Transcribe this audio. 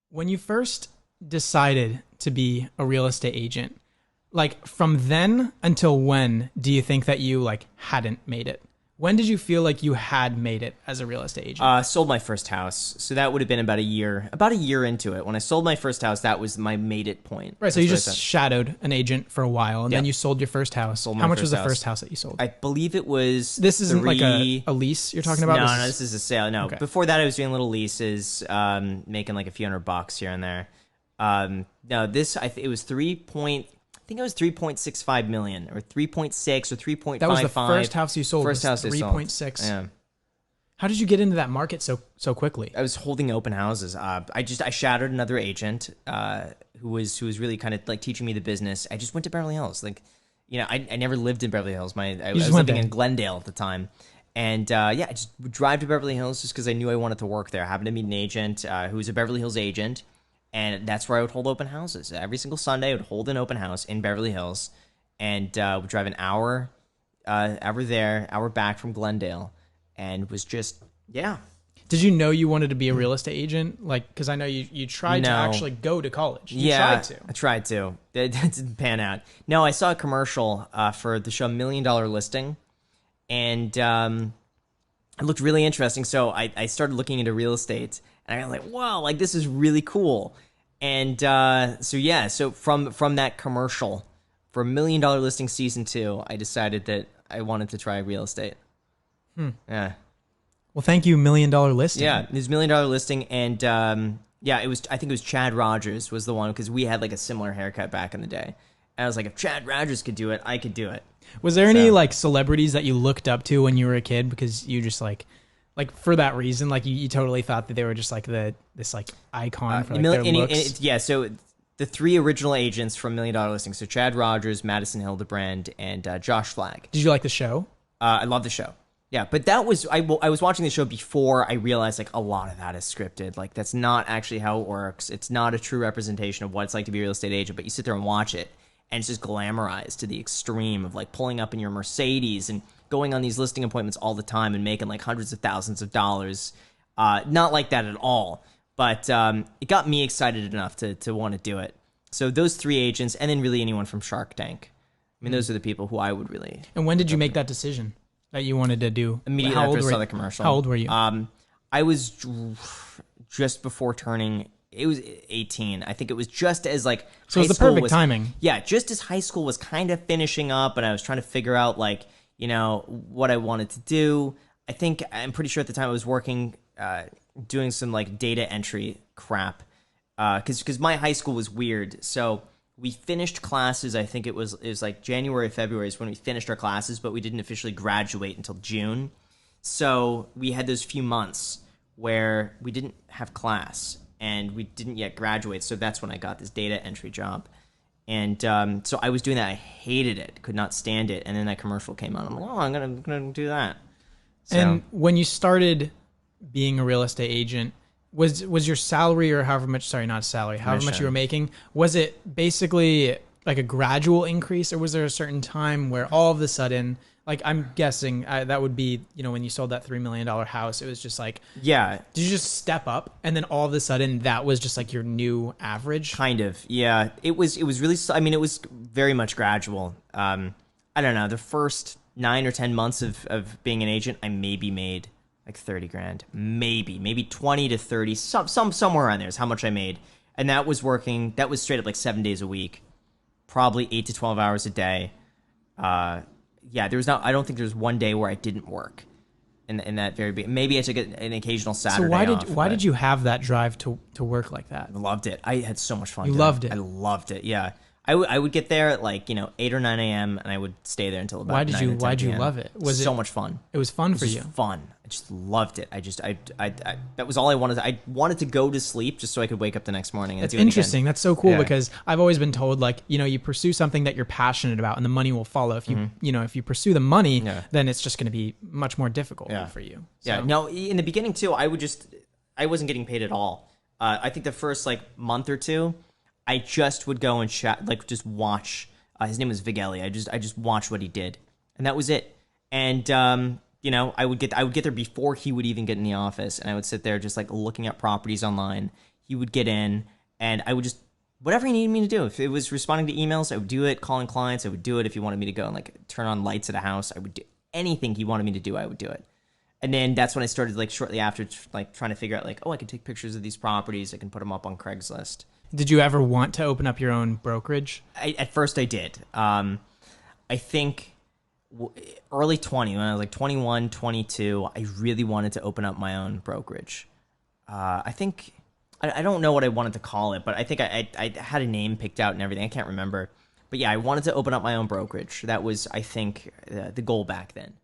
When you first decided to be a real estate agent, like from then until when do you think that you like hadn't made it? When did you feel like you had made it as a real estate agent? Sold my first house, so that would have been about a year into it. When I sold my first house, that was my made it point. Right, so you just shadowed an agent for a while, and then you sold your first house. Sold my How much first was the house. first house that you sold? I believe it was This isn't like a lease you're talking about? No, this is a sale. No, before that I was doing little leases, making like a few $100 here and there. No, this it was 3.65 million or 3.6 or 3.55. That was the first house you sold. First house 3.6. Yeah. How did you get into that market so quickly? I was holding open houses. I shadowed another agent who was really kind of like teaching me the business. I just went to Beverly Hills. Like, I never lived in Beverly Hills. I was living in Glendale at the time. And I just would drive to Beverly Hills just because I knew I wanted to work there. I happened to meet an agent who was a Beverly Hills agent. And that's where I would hold open houses. Every single Sunday, I would hold an open house in Beverly Hills, and would drive an hour there, hour back from Glendale, and was just, yeah. Did you know you wanted to be a real estate agent? Like, because I know you tried to actually go to college. You tried to. I tried to. It didn't pan out. No, I saw a commercial for the show $1 Million Listing, and it looked really interesting. So I started looking into real estate. And I'm like, wow, like this is really cool. And so from that commercial for $1 Million Listing season 2, I decided that I wanted to try real estate. Yeah. Well, thank you, $1 Million Listing. Yeah, it was $1 Million Listing, and it was. I think it was Chad Rogers was the one because we had like a similar haircut back in the day. And I was like, if Chad Rogers could do it, I could do it. Was there any like celebrities that you looked up to when you were a kid because you just like for that reason, like you totally thought that they were just like this like icon for like their looks? So the 3 original agents from $1 Million Listing, so Chad Rogers, Madison Hildebrand, and Josh Flagg. Did you like the show? I love the show. Yeah, but that was I was watching the show before I realized like a lot of that is scripted. Like that's not actually how it works. It's not a true representation of what it's like to be a real estate agent. But you sit there and watch it, and it's just glamorized to the extreme of like pulling up in your Mercedes and going on these listing appointments all the time and making like hundreds of thousands of dollars. Not like that at all, but it got me excited enough to want to do it. So those 3 agents, and then really anyone from Shark Tank. I mean, those are the people who I would really... And when did you make that decision that you wanted to do? Immediately after I saw the commercial. How old were you? I was just before turning... It was 18. I think it was just as like... So it was the perfect timing. Yeah, just as high school was kind of finishing up and I was trying to figure out like... what I wanted to do. I'm pretty sure at the time I was working, doing some like data entry crap. Cause my high school was weird. So we finished classes. I think it was like January, February is when we finished our classes, but we didn't officially graduate until June. So we had those few months where we didn't have class and we didn't yet graduate. So that's when I got this data entry job. And so I was doing that. I hated it, could not stand it. And then that commercial came out. I'm like, oh, I'm gonna do that. So, and when you started being a real estate agent, was your salary or however much? Sorry, not salary. However much you were making, was it basically like a gradual increase, or was there a certain time where all of a sudden? Like, I'm guessing that would be, when you sold that $3 million house, it was just like, yeah. Did you just step up and then all of a sudden that was just like your new average? Kind of, yeah. It was really, I mean, it was very much gradual. I don't know, the first 9 or 10 months of being an agent, I maybe made like 30 grand, maybe 20 to 30, somewhere around there is how much I made. And that was straight up like 7 days a week, probably 8 to 12 hours a day. Yeah, I don't think there was one day where I didn't work in that very big. Maybe I took an occasional Saturday off. So why did you have that drive to work like that? I loved it. I had so much fun. You loved it. I loved it. Yeah. I would get there at like 8 or 9 a.m. and I would stay there until about 9 or 10 Why did you p.m. love it? Was so it much fun? It was fun for you. It was fun. I just loved it. I that was all I wanted. I wanted to go to sleep just so I could wake up the next morning and That's do it interesting. again. That's so cool because I've always been told like, you pursue something that you're passionate about and the money will follow. If you, if you pursue the money, then it's just going to be much more difficult for you. So. Yeah. No, in the beginning too, I wasn't getting paid at all. I think the first like month or two, I just would go and chat, like just watch. His name was Vigeli. I just watched what he did, and that was it. And I would get there before he would even get in the office, and I would sit there just like looking at properties online. he would get in, and I would just, whatever he needed me to do. If it was responding to emails, I would do it. Calling clients, I would do it. If he wanted me to go and like turn on lights at a house, I would do anything he wanted me to do. I would do it. And then that's when I started, like, shortly after, like, trying to figure out, like, oh, I can take pictures of these properties. I can put them up on Craigslist. Did you ever want to open up your own brokerage? At first I did. I think early 20, when I was like 21, 22, I really wanted to open up my own brokerage. I think, I don't know what I wanted to call it, but I think I had a name picked out and everything. I can't remember. But yeah, I wanted to open up my own brokerage. That was, I think, the goal back then.